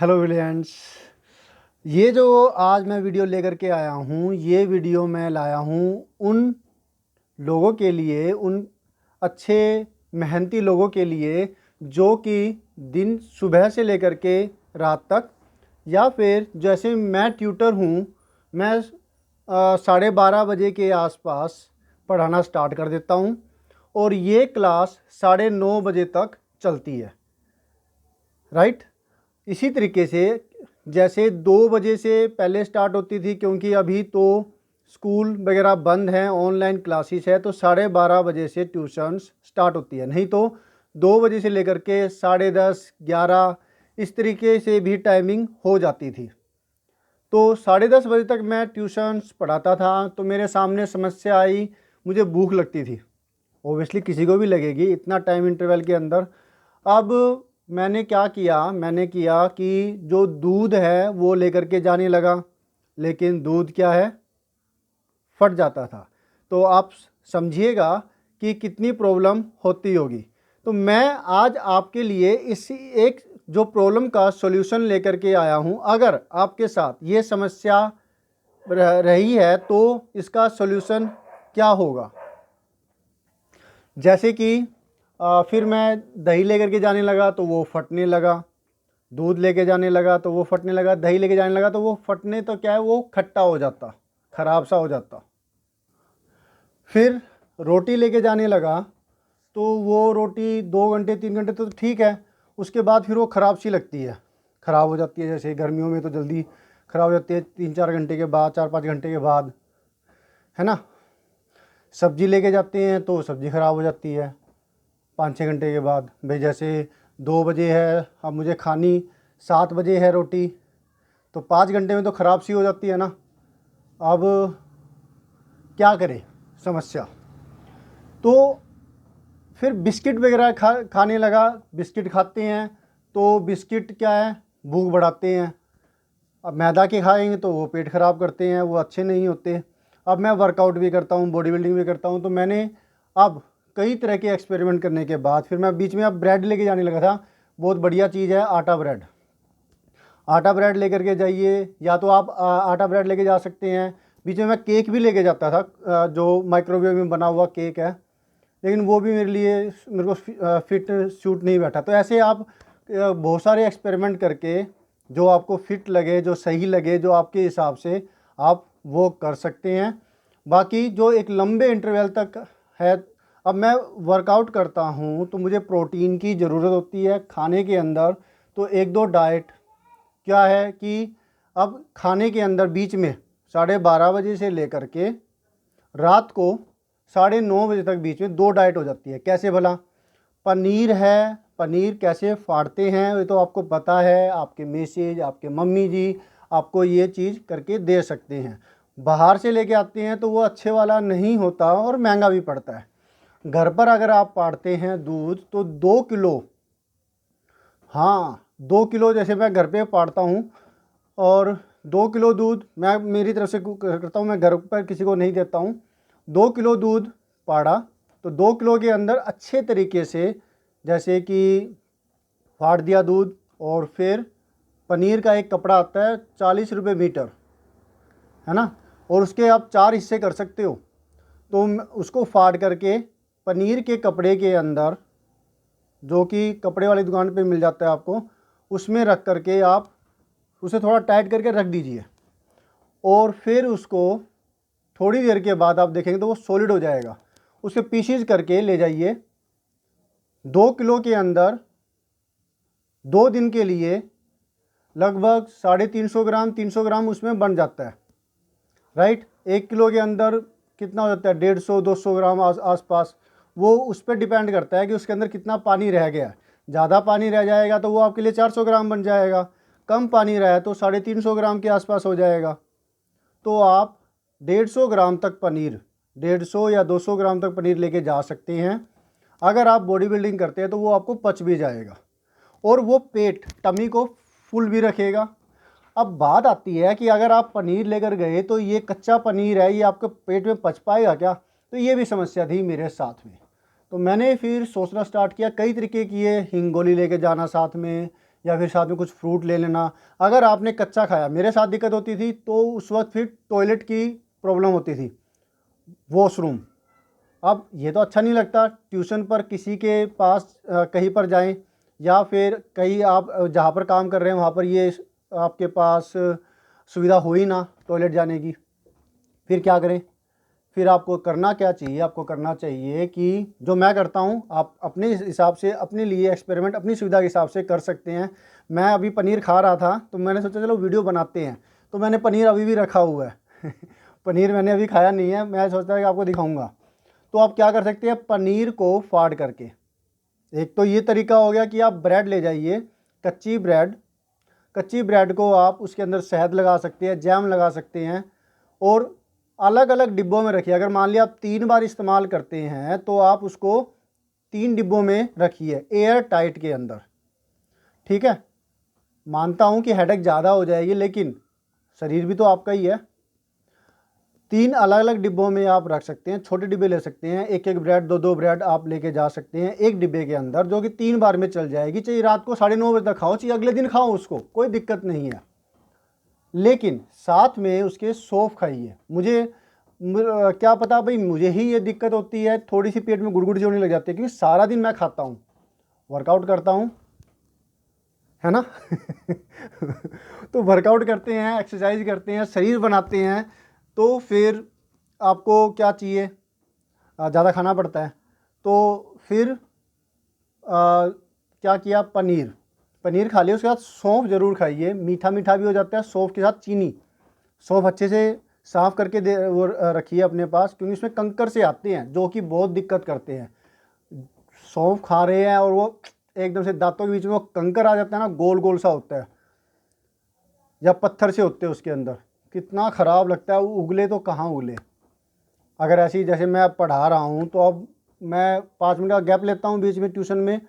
Hello Williams. ये जो आज मैं वीडियो लेकर के आया हूँ, ये वीडियो मैं लाया हूँ उन लोगों के लिए, उन अच्छे मेहनती लोगों के लिए जो कि दिन सुबह से लेकर के रात तक, या फिर जैसे मैं ट्यूटर हूँ, मैं 12:30 बजे के आसपास पढ़ाना स्टार्ट कर देता हूँ और ये क्लास 9:30 बजे तक चलती है। राइट। इसी तरीके से जैसे 2 बजे से पहले स्टार्ट होती थी, क्योंकि अभी तो स्कूल वगैरह बंद हैं, ऑनलाइन क्लासेस है, तो 12:30 बजे से ट्यूशन्स स्टार्ट होती है। नहीं तो 2 बजे से लेकर के 10:30, 11 इस तरीके से भी टाइमिंग हो जाती थी। तो 10:30 बजे तक मैं ट्यूशन्स पढ़ाता था। तो मेरे सामने समस्या आई, मुझे भूख लगती थी। ओबियसली किसी को भी लगेगी इतना टाइम इंटरवल के अंदर। अब मैंने क्या किया, मैंने किया कि जो दूध है वो लेकर के जाने लगा, लेकिन दूध क्या है, फट जाता था। तो आप समझिएगा कि कितनी प्रॉब्लम होती होगी। तो मैं आज आपके लिए इसी एक जो प्रॉब्लम का सॉल्यूशन लेकर के आया हूँ। अगर आपके साथ ये समस्या रही है तो इसका सॉल्यूशन क्या होगा। जैसे कि फिर मैं दही लेकर के जाने लगा तो वो फटने लगा, दूध लेके जाने लगा तो वो फटने लगा, दही लेके जाने लगा तो वो फटने, तो क्या है, वो खट्टा हो जाता, ख़राब सा हो जाता। फिर रोटी लेके जाने लगा तो वो रोटी 2 घंटे 3 घंटे तो ठीक है, उसके बाद फिर वो ख़राब सी लगती है, ख़राब हो जाती है। जैसे गर्मियों में तो जल्दी ख़राब हो जाती है, 3-4 घंटे के बाद, 4-5 घंटे के बाद, है ना। सब्ज़ी लेके जाते हैं तो सब्ज़ी ख़राब हो जाती है 5-6 घंटे के बाद। भाई जैसे 2 बजे है, अब मुझे खानी 7 बजे है रोटी, तो 5 घंटे में तो ख़राब सी हो जाती है ना। अब क्या करें, समस्या। तो फिर बिस्किट वगैरह खाने लगा। बिस्किट खाते हैं तो बिस्किट क्या है, भूख बढ़ाते हैं। अब मैदा के खाएंगे तो वो पेट ख़राब करते हैं, वो अच्छे नहीं होते। अब मैं वर्कआउट भी करता हूँ, बॉडी बिल्डिंग भी करता हूँ, तो मैंने अब कई तरह के एक्सपेरिमेंट करने के बाद फिर मैं बीच में अब ब्रेड लेके जाने लगा था। बहुत बढ़िया चीज़ है आटा ब्रेड। आटा ब्रेड लेकर के जाइए, या तो आप आटा ब्रेड लेके जा सकते हैं। बीच में मैं केक भी लेके जाता था, जो माइक्रोवेव में बना हुआ केक है, लेकिन वो भी मेरे को फिट सूट नहीं बैठा। तो ऐसे आप बहुत सारे एक्सपेरिमेंट करके जो आपको फिट लगे, जो सही लगे, जो आपके हिसाब से आप वो कर सकते हैं। बाकी जो एक लंबे इंटरवल तक है, अब मैं वर्कआउट करता हूँ तो मुझे प्रोटीन की ज़रूरत होती है खाने के अंदर। तो 1-2 डाइट क्या है कि अब खाने के अंदर बीच में 12:30 बजे से लेकर के रात को 9:30 बजे तक बीच में 2 डाइट हो जाती है। कैसे भला? पनीर है, पनीर कैसे फाड़ते हैं ये तो आपको पता है, आपके मैसेज, आपके मम्मी जी आपको ये चीज़ करके दे सकते हैं। बाहर से लेके आते हैं तो वो अच्छे वाला नहीं होता और महंगा भी पड़ता है। घर पर अगर आप फाड़ते हैं दूध तो 2 किलो, हाँ 2 किलो, जैसे मैं घर पे फाड़ता हूँ, और 2 किलो दूध मैं मेरी तरफ से करता हूँ, मैं घर पर किसी को नहीं देता हूँ। 2 किलो दूध फाड़ा तो 2 किलो के अंदर अच्छे तरीके से, जैसे कि फाड़ दिया दूध, और फिर पनीर का एक कपड़ा आता है 40 रुपये मीटर, है ना, और उसके आप 4 हिस्से कर सकते हो। तो उसको फाड़ करके पनीर के कपड़े के अंदर, जो कि कपड़े वाली दुकान पे मिल जाता है आपको, उसमें रख करके आप उसे थोड़ा टाइट करके रख दीजिए, और फिर उसको थोड़ी देर के बाद आप देखेंगे तो वो सॉलिड हो जाएगा। उसे पीसीज करके ले जाइए। 2 किलो के अंदर 2 दिन के लिए लगभग 350 ग्राम 300 ग्राम उसमें बन जाता है। राइट। 1 किलो के अंदर कितना हो जाता है, 150-200 ग्राम आसपास। वो उस पर डिपेंड करता है कि उसके अंदर कितना पानी रह गया है। ज़्यादा पानी रह जाएगा तो वो आपके लिए 400 ग्राम बन जाएगा, कम पानी रहा तो 350 ग्राम के आसपास हो जाएगा। तो आप 150 ग्राम तक पनीर, 150 या 200 ग्राम तक पनीर लेके जा सकते हैं। अगर आप बॉडी बिल्डिंग करते हैं तो वो आपको पच भी जाएगा, और वो पेट, टमी को फुल भी रखेगा। अब बात आती है कि अगर आप पनीर लेकर गए तो ये कच्चा पनीर है, ये आपके पेट में पच पाएगा क्या? तो ये भी समस्या थी मेरे साथ में। तो मैंने फिर सोचना स्टार्ट किया, कई तरीके किए, हिंगोली लेके जाना साथ में, या फिर साथ में कुछ फ्रूट ले लेना। अगर आपने कच्चा खाया, मेरे साथ दिक्कत होती थी, तो उस वक्त फिर टॉयलेट की प्रॉब्लम होती थी, वॉशरूम। अब ये तो अच्छा नहीं लगता, ट्यूशन पर किसी के पास कहीं पर जाएं, या फिर कहीं आप जहाँ पर काम कर रहे हैं वहाँ पर ये आपके पास सुविधा हो ही ना टॉयलेट जाने की, फिर क्या करें? फिर आपको करना क्या चाहिए? आपको करना चाहिए कि जो मैं करता हूँ, आप अपने हिसाब से अपने लिए एक्सपेरिमेंट अपनी सुविधा के हिसाब से कर सकते हैं। मैं अभी पनीर खा रहा था, तो मैंने सोचा चलो वीडियो बनाते हैं, तो मैंने पनीर अभी भी रखा हुआ है पनीर मैंने अभी खाया नहीं है, मैं सोचता कि आपको दिखाऊंगा। तो आप क्या कर सकते हैं, पनीर को फाड़ करके, एक तो ये तरीका हो गया कि आप ब्रेड ले जाइए, कच्ची ब्रेड को आप उसके अंदर शहद लगा सकते हैं, जैम लगा सकते हैं, और अलग अलग डिब्बों में रखिए। अगर मान लिया आप 3 बार इस्तेमाल करते हैं तो आप उसको 3 डिब्बों में रखिए, एयर टाइट के अंदर, ठीक है? मानता हूँ कि हेडेक ज़्यादा हो जाएगी, लेकिन शरीर भी तो आपका ही है। 3 अलग अलग डिब्बों में आप रख सकते हैं, छोटे डिब्बे ले सकते हैं, एक एक ब्रेड 2 ब्रेड आप लेके जा सकते हैं एक डिब्बे के अंदर, जो कि 3 बार में चल जाएगी। चाहिए रात को 9:30 बजे तक खाओ, चाहिए अगले दिन खाओ, उसको कोई दिक्कत नहीं है। लेकिन साथ में उसके सौंफ खाइए। क्या पता भाई, मुझे ही ये दिक्कत होती है, थोड़ी सी पेट में गुड़गुड़ सी होने लग जाती है, क्योंकि सारा दिन मैं खाता हूँ, वर्कआउट करता हूँ, है ना तो वर्कआउट करते हैं, एक्सरसाइज करते हैं, शरीर बनाते हैं, तो फिर आपको क्या चाहिए? ज़्यादा खाना पड़ता है। तो फिर क्या किया, पनीर खा लिया, उसके साथ सौंफ ज़रूर खाइए, मीठा मीठा भी हो जाता है। सौंफ के साथ चीनी, सौंफ अच्छे से साफ़ करके वो रखिए अपने पास, क्योंकि उसमें कंकर से आते हैं जो कि बहुत दिक्कत करते हैं। सौंफ खा रहे हैं और वो एकदम से दांतों के बीच में वो कंकर आ जाता है ना, गोल गोल सा होता है, या पत्थर से होते हैं उसके अंदर, कितना ख़राब लगता है। वो उगले तो कहाँ उगले। अगर ऐसी जैसे मैं पढ़ा रहा हूँ, तो अब मैं 5 मिनट का गैप लेता हूँ बीच में ट्यूशन में।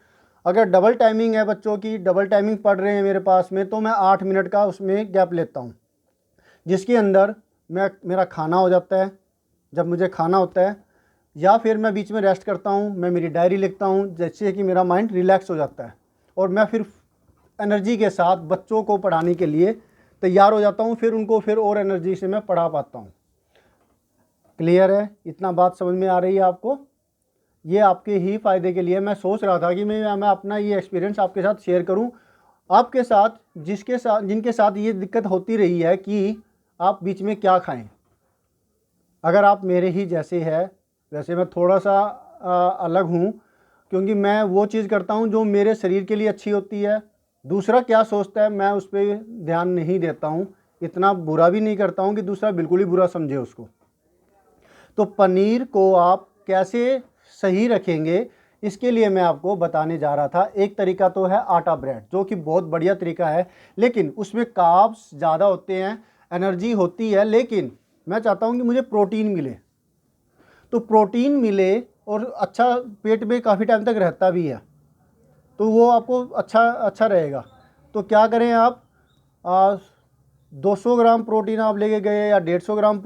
अगर डबल टाइमिंग है, बच्चों की डबल टाइमिंग पढ़ रहे हैं मेरे पास में, तो मैं 8 मिनट का उसमें गैप लेता हूँ, जिसके अंदर मेरा खाना हो जाता है, जब मुझे खाना होता है, या फिर मैं बीच में रेस्ट करता हूँ, मैं मेरी डायरी लिखता हूँ, जिससे कि मेरा माइंड रिलैक्स हो जाता है, और मैं फिर एनर्जी के साथ बच्चों को पढ़ाने के लिए तैयार हो जाता हूँ, फिर उनको फिर और एनर्जी से मैं पढ़ा पाता हूँ। क्लियर है? इतना बात समझ में आ रही है आपको? ये आपके ही फ़ायदे के लिए मैं सोच रहा था कि मैं अपना ये एक्सपीरियंस आपके साथ शेयर करूं, आपके साथ जिनके साथ ये दिक्कत होती रही है कि आप बीच में क्या खाएं। अगर आप मेरे ही जैसे है, वैसे मैं थोड़ा सा अलग हूं, क्योंकि मैं वो चीज़ करता हूं जो मेरे शरीर के लिए अच्छी होती है। दूसरा क्या सोचता है मैं उस पर ध्यान नहीं देता हूं, इतना बुरा भी नहीं करता हूं कि दूसरा बिल्कुल ही बुरा समझे उसको। तो पनीर को आप कैसे सही रखेंगे, इसके लिए मैं आपको बताने जा रहा था। एक तरीका तो है आटा ब्रेड, जो कि बहुत बढ़िया तरीका है, लेकिन उसमें कार्ब्स ज़्यादा होते हैं, एनर्जी होती है, लेकिन मैं चाहता हूं कि मुझे प्रोटीन मिले। तो प्रोटीन मिले और अच्छा पेट में काफ़ी टाइम तक रहता भी है, तो वो आपको अच्छा रहेगा। तो क्या करें आप, 200 ग्राम प्रोटीन आप लेके गए, या 150 ग्राम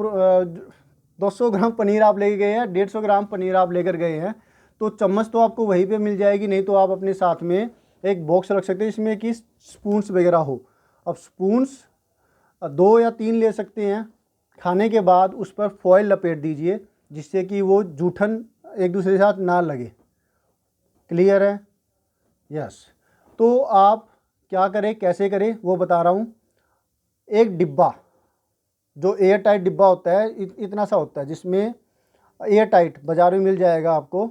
200 ग्राम पनीर आप लेके गए हैं, 150 ग्राम पनीर आप लेकर गए हैं, तो चम्मच तो आपको वहीं पे मिल जाएगी, नहीं तो आप अपने साथ में एक बॉक्स रख सकते हैं जिसमें कि स्पून्स वगैरह हो। अब स्पून्स 2 या 3 ले सकते हैं। खाने के बाद उस पर फॉयल लपेट दीजिए, जिससे कि वो जूठन एक दूसरे के साथ ना लगे। क्लियर है? यस। तो आप क्या करें, कैसे करें, वो बता रहा हूँ। एक डिब्बा, जो एयर टाइट डिब्बा होता है, इतना सा होता है, जिसमें एयर टाइट बाज़ार में मिल जाएगा आपको,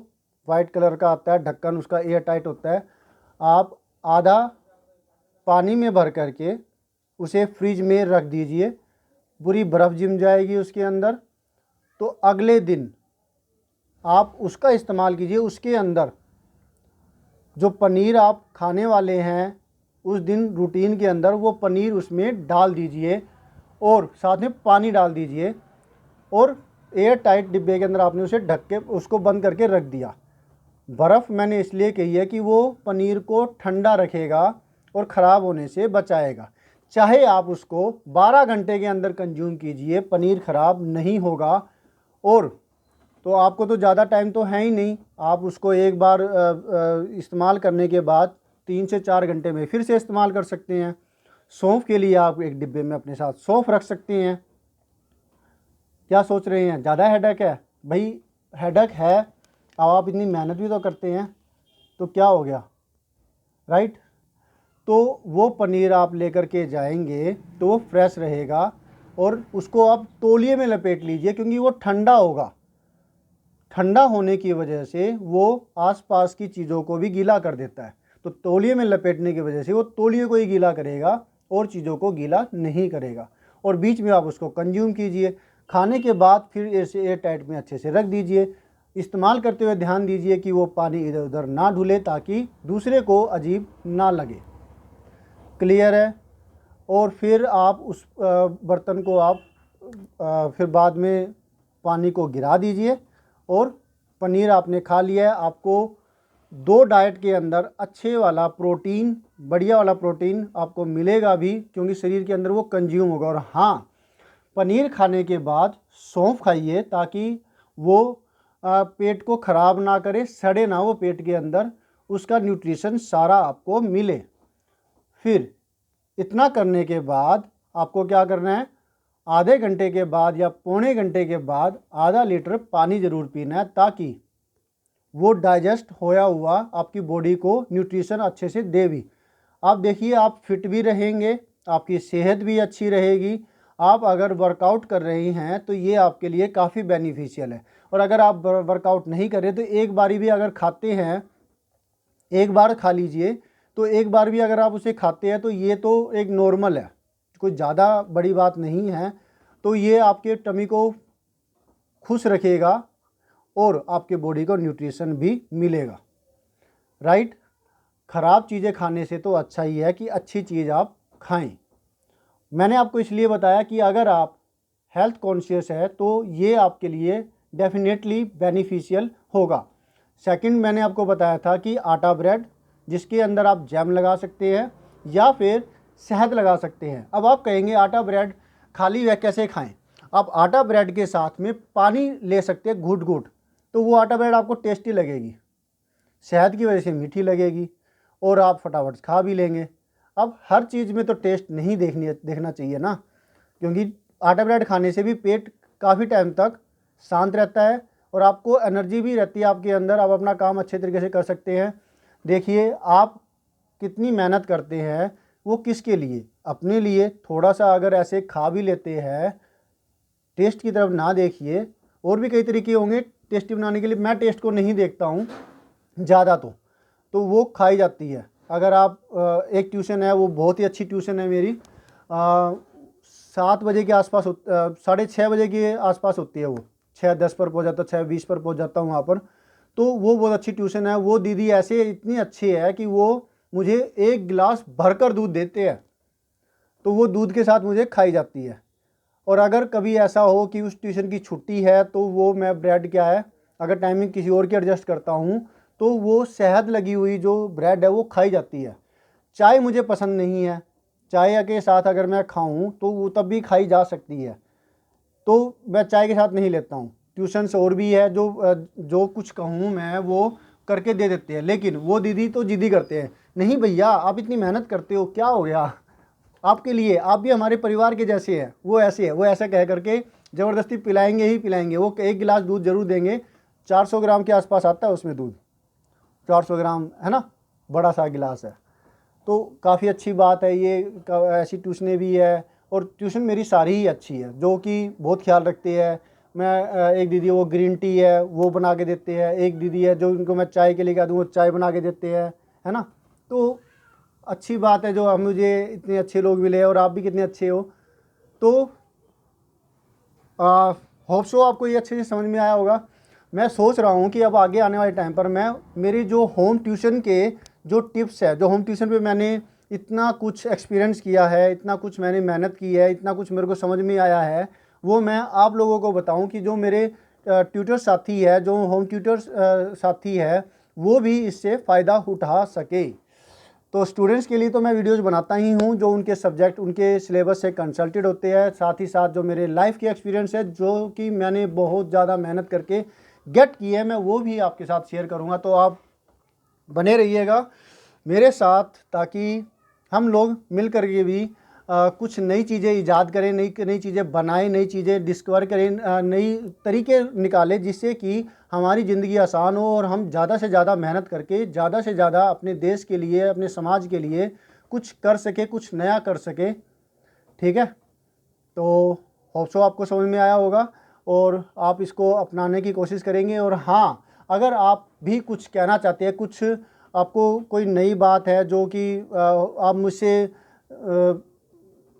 वाइट कलर का आता है ढक्कन, उसका एयर टाइट होता है। आप आधा पानी में भर करके उसे फ्रिज में रख दीजिए, पूरी बर्फ़ जम जाएगी उसके अंदर। तो अगले दिन आप उसका इस्तेमाल कीजिए। उसके अंदर जो पनीर आप खाने वाले हैं, उस दिन रूटीन के अंदर वो पनीर उसमें डाल दीजिए, और साथ में पानी डाल दीजिए, और एयर टाइट डिब्बे के अंदर आपने उसे ढक के उसको बंद करके रख दिया। बर्फ़ मैंने इसलिए कही है कि वो पनीर को ठंडा रखेगा और ख़राब होने से बचाएगा। चाहे आप उसको 12 घंटे के अंदर कंज्यूम कीजिए, पनीर ख़राब नहीं होगा। और तो आपको तो ज़्यादा टाइम तो है ही नहीं, आप उसको एक बार इस्तेमाल करने के बाद 3 से 4 घंटे में फिर से इस्तेमाल कर सकते हैं। सौंफ के लिए आप एक डिब्बे में अपने साथ सौंफ रख सकते हैं। क्या सोच रहे हैं ज़्यादा हेडेक है? भाई हेडेक है, अब आप इतनी मेहनत भी तो करते हैं, तो क्या हो गया, राइट। तो वो पनीर आप लेकर के जाएंगे तो वो फ्रेश रहेगा, और उसको आप तौलिए में लपेट लीजिए, क्योंकि वो ठंडा होगा। ठंडा होने की वजह से वो आसपास की चीज़ों को भी गीला कर देता है। तो तौलिए में लपेटने की वजह से वो तौलिए को ही गीला करेगा और चीज़ों को गीला नहीं करेगा। और बीच में आप उसको कंज्यूम कीजिए। खाने के बाद फिर ऐसे एयर टाइट में अच्छे से रख दीजिए। इस्तेमाल करते हुए ध्यान दीजिए कि वो पानी इधर उधर ना ढुले, ताकि दूसरे को अजीब ना लगे। क्लियर है? और फिर आप उस बर्तन को आप फिर बाद में पानी को गिरा दीजिए, और पनीर आपने खा लिया है। आपको 2 डाइट के अंदर अच्छे वाला प्रोटीन, बढ़िया वाला प्रोटीन आपको मिलेगा भी, क्योंकि शरीर के अंदर वो कंज्यूम होगा। और हाँ, पनीर खाने के बाद सौंफ खाइए, ताकि वो पेट को ख़राब ना करे, सड़े ना वो पेट के अंदर, उसका न्यूट्रिशन सारा आपको मिले। फिर इतना करने के बाद आपको क्या करना है, आधे घंटे के बाद या पौने घंटे के बाद आधा लीटर पानी ज़रूर पीना है, ताकि वो डाइजेस्ट होया हुआ आपकी बॉडी को न्यूट्रिशन अच्छे से दे भी। आप देखिए, आप फिट भी रहेंगे, आपकी सेहत भी अच्छी रहेगी। आप अगर वर्कआउट कर रही हैं तो ये आपके लिए काफ़ी बेनिफिशियल है। और अगर आप वर्कआउट नहीं कर रहे तो एक बारी भी अगर खाते हैं, एक बार खा लीजिए, तो एक बार भी अगर आप उसे खाते हैं तो ये तो एक नॉर्मल है, कोई ज़्यादा बड़ी बात नहीं है। तो ये आपके टमी को खुश रखेगा और आपके बॉडी को न्यूट्रिशन भी मिलेगा, राइट। ख़राब चीज़ें खाने से तो अच्छा ही है कि अच्छी चीज़ आप खाएं। मैंने आपको इसलिए बताया कि अगर आप हेल्थ कॉन्शियस है तो ये आपके लिए डेफिनेटली बेनिफिशियल होगा। सेकंड, मैंने आपको बताया था कि आटा ब्रेड, जिसके अंदर आप जैम लगा सकते हैं या फिर शहद लगा सकते हैं। अब आप कहेंगे आटा ब्रेड खाली वह कैसे खाएं? आप आटा ब्रेड के साथ में पानी ले सकते हैं घूट घूट, तो वो आटा ब्रेड आपको टेस्टी लगेगी, शहद की वजह से मीठी लगेगी, और आप फटाफट खा भी लेंगे। अब हर चीज़ में तो टेस्ट नहीं देखना चाहिए ना, क्योंकि आटा ब्रेड खाने से भी पेट काफ़ी टाइम तक शांत रहता है और आपको एनर्जी भी रहती है आपके अंदर, आप अपना काम अच्छे तरीके से कर सकते हैं। देखिए, आप कितनी मेहनत करते हैं, वो किसके लिए? अपने लिए। थोड़ा सा अगर ऐसे खा भी लेते हैं, टेस्ट की तरफ ना देखिए, और भी कई तरीके होंगे टेस्टी बनाने के लिए, मैं टेस्ट को नहीं देखता हूँ ज़्यादा, तो वो खाई जाती है। अगर आप एक ट्यूशन है, वो बहुत ही अच्छी ट्यूशन है मेरी, 7 बजे के आसपास, 6:30 बजे के आसपास होती है। वो 6:10 पर पहुँच जाता, 6:20 पर पहुँच जाता हूँ वहाँ पर। तो वो बहुत अच्छी ट्यूशन है। वो दीदी ऐसे इतनी अच्छी है कि वो मुझे 1 गिलास भरकर दूध देते हैं, तो वो दूध के साथ मुझे खाई जाती है। और अगर कभी ऐसा हो कि उस ट्यूशन की छुट्टी है, तो वो मैं ब्रेड क्या है, अगर टाइमिंग किसी और की एडजस्ट करता हूँ, तो वो शहद लगी हुई जो ब्रेड है वो खाई जाती है। चाय मुझे पसंद नहीं है, चाय के साथ अगर मैं खाऊं तो वो तब भी खाई जा सकती है, तो मैं चाय के साथ नहीं लेता हूँ। ट्यूशन से और भी है जो कुछ कहूँ मैं वो करके दे देते हैं, लेकिन वो दीदी तो जिद्दी करते हैं, नहीं भैया आप इतनी मेहनत करते हो, क्या हो गया आपके लिए, आप भी हमारे परिवार के जैसे हैं। वो ऐसे है, वो ऐसा कह करके ज़बरदस्ती पिलाएंगे ही पिलाएंगे। वो 1 गिलास दूध ज़रूर देंगे, 400 ग्राम के आसपास आता है उसमें दूध, 400 ग्राम है ना, बड़ा सा गिलास है। तो काफ़ी अच्छी बात है ये, ऐसी ट्यूशनें भी है। और ट्यूशन मेरी सारी ही अच्छी है, जो कि बहुत ख्याल रखते हैं। मैं एक दीदी वो ग्रीन टी है वो बना के देते हैं, एक दीदी है जो उनको मैं चाय के लिए कह दूँ वो चाय बना के देते हैं, है ना। तो अच्छी बात है जो हम मुझे इतने अच्छे लोग मिले, और आप भी कितने अच्छे हो। तो होप सो आपको ये अच्छे से समझ में आया होगा। मैं सोच रहा हूँ कि अब आगे आने वाले टाइम पर मैं मेरी जो होम ट्यूशन के जो टिप्स है, जो होम ट्यूशन पे मैंने इतना कुछ एक्सपीरियंस किया है, इतना कुछ मैंने मेहनत की है, इतना कुछ मेरे को समझ में आया है, वो मैं आप लोगों को बताऊं कि जो मेरे ट्यूटर साथी है, जो होम ट्यूटर साथी है, वो भी इससे फ़ायदा उठा सके। तो स्टूडेंट्स के लिए तो मैं वीडियोज़ बनाता ही हूँ जो उनके सब्जेक्ट, उनके सिलेबस से कंसल्टेड होते हैं। साथ ही साथ जो मेरे लाइफ के एक्सपीरियंस है, जो कि मैंने बहुत ज़्यादा मेहनत करके गेट की है, मैं वो भी आपके साथ शेयर करूँगा। तो आप बने रहिएगा। मेरे साथ, ताकि हम लोग मिल कर के भी कुछ नई चीज़ें ईजाद करें, नई चीज़ें बनाएं, नई चीज़ें डिस्कवर करें, नई तरीके निकालें, जिससे कि हमारी ज़िंदगी आसान हो और हम ज़्यादा से ज़्यादा मेहनत करके ज़्यादा से ज़्यादा अपने देश के लिए, अपने समाज के लिए कुछ कर सके, कुछ नया कर सके। ठीक है, तो होप सो आपको समझ में आया होगा और आप इसको अपनाने की कोशिश करेंगे। और हाँ, अगर आप भी कुछ कहना चाहते हैं, कुछ आपको कोई नई बात है जो कि आप मुझसे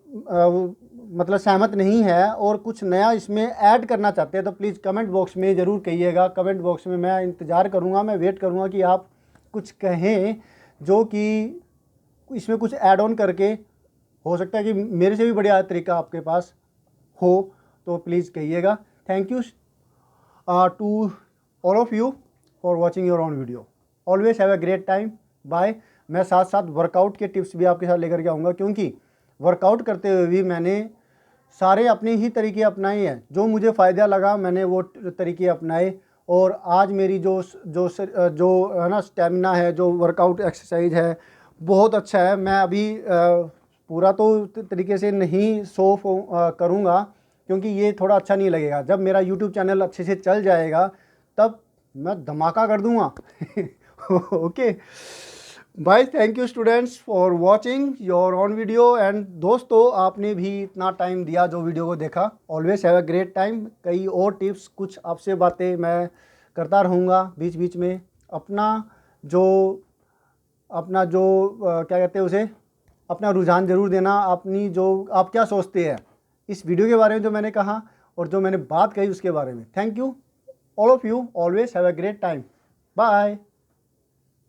मतलब सहमत नहीं है और कुछ नया इसमें ऐड करना चाहते हैं, तो प्लीज़ कमेंट बॉक्स में ज़रूर कहिएगा। कमेंट बॉक्स में मैं इंतज़ार करूँगा, मैं वेट करूँगा कि आप कुछ कहें जो कि इसमें कुछ ऐड ऑन करके, हो सकता है कि मेरे से भी बढ़िया तरीका आपके पास हो, तो प्लीज़ कहिएगा। Thank you to all of you for watching your own video. Always have a great time. Bye. मैं साथ साथ वर्कआउट के टिप्स भी आपके साथ लेकर के आऊँगा, क्योंकि वर्कआउट करते हुए भी मैंने सारे अपने ही तरीके अपनाए हैं। जो मुझे फ़ायदा लगा मैंने वो तरीके अपनाए, और आज मेरी जो है ना स्टेमिना है, जो वर्कआउट एक्सरसाइज है, बहुत अच्छा है। मैं अभी पूरा तो तरीके से नहीं शो करूँगा, क्योंकि ये थोड़ा अच्छा नहीं लगेगा। जब मेरा यूट्यूब चैनल अच्छे से चल जाएगा तब मैं धमाका कर दूँगा। ओके भाई, thank you students for watching your on video. And दोस्तों, आपने भी इतना टाइम दिया जो वीडियो को देखा। Always have a great time. कई और टिप्स, कुछ आपसे बातें मैं करता रहूँगा बीच बीच में। अपना जो क्या कहते हैं उसे, अपना रुझान ज़रूर देना। अपनी जो आप क्या सोचते हैं इस वीडियो के बारे में जो मैंने कहा और जो मैंने बात कही उसके बारे में। Thank you all of you. Always have a great time. Bye.